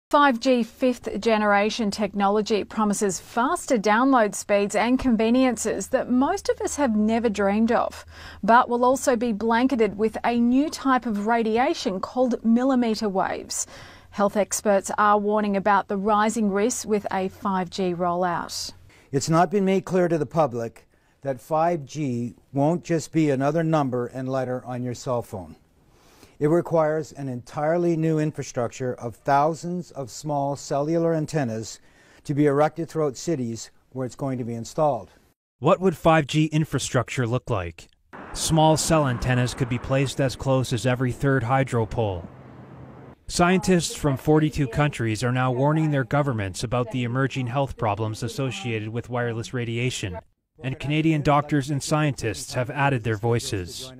5G fifth generation technology promises faster download speeds and conveniences that most of us have never dreamed of, but will also be blanketed with a new type of radiation called millimetre waves. Health experts are warning about the rising risks with a 5G rollout. It's not been made clear to the public that 5G won't just be another number and letter on your cell phone. It requires an entirely new infrastructure of thousands of small cellular antennas to be erected throughout cities where it's going to be installed. What would 5G infrastructure look like? Small cell antennas could be placed as close as every third hydro pole. Scientists from 42 countries are now warning their governments about the emerging health problems associated with wireless radiation. And Canadian doctors and scientists have added their voices.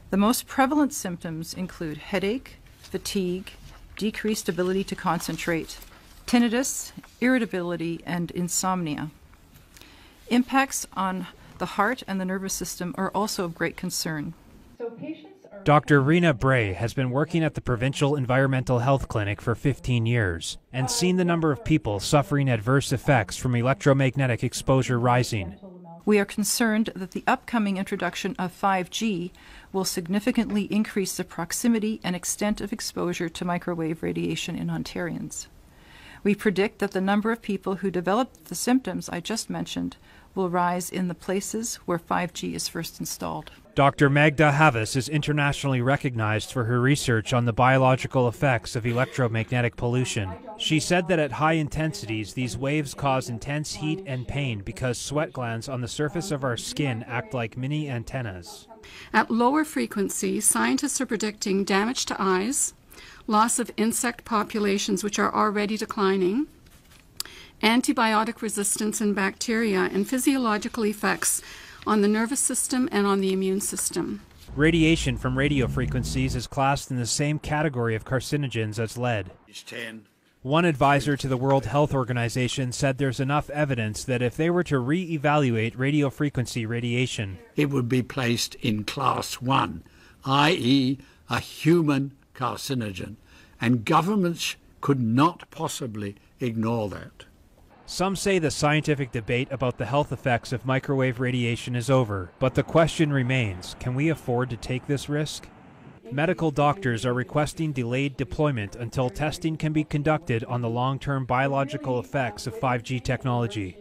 The most prevalent symptoms include headache, fatigue, decreased ability to concentrate, tinnitus, irritability, and insomnia. Impacts on the heart and the nervous system are also of great concern. Dr. Rena Bray has been working at the Provincial Environmental Health Clinic for 15 years and seen the number of people suffering adverse effects from electromagnetic exposure rising. We are concerned that the upcoming introduction of 5G will significantly increase the proximity and extent of exposure to microwave radiation in Ontarians. We predict that the number of people who develop the symptoms I just mentioned will rise in the places where 5G is first installed. Dr. Magda Havas is internationally recognized for her research on the biological effects of electromagnetic pollution. She said that at high intensities, these waves cause intense heat and pain because sweat glands on the surface of our skin act like mini antennas. At lower frequencies, scientists are predicting damage to eyes, loss of insect populations which are already declining, antibiotic resistance in bacteria, and physiological effects on the nervous system and on the immune system. Radiation from radio frequencies is classed in the same category of carcinogens as lead. One advisor to the World Health Organization said there's enough evidence that if they were to re-evaluate radio frequency radiation, it would be placed in class 1, i.e. a human carcinogen, and governments could not possibly ignore that. Some say the scientific debate about the health effects of microwave radiation is over, but the question remains, can we afford to take this risk? Medical doctors are requesting delayed deployment until testing can be conducted on the long-term biological effects of 5G technology.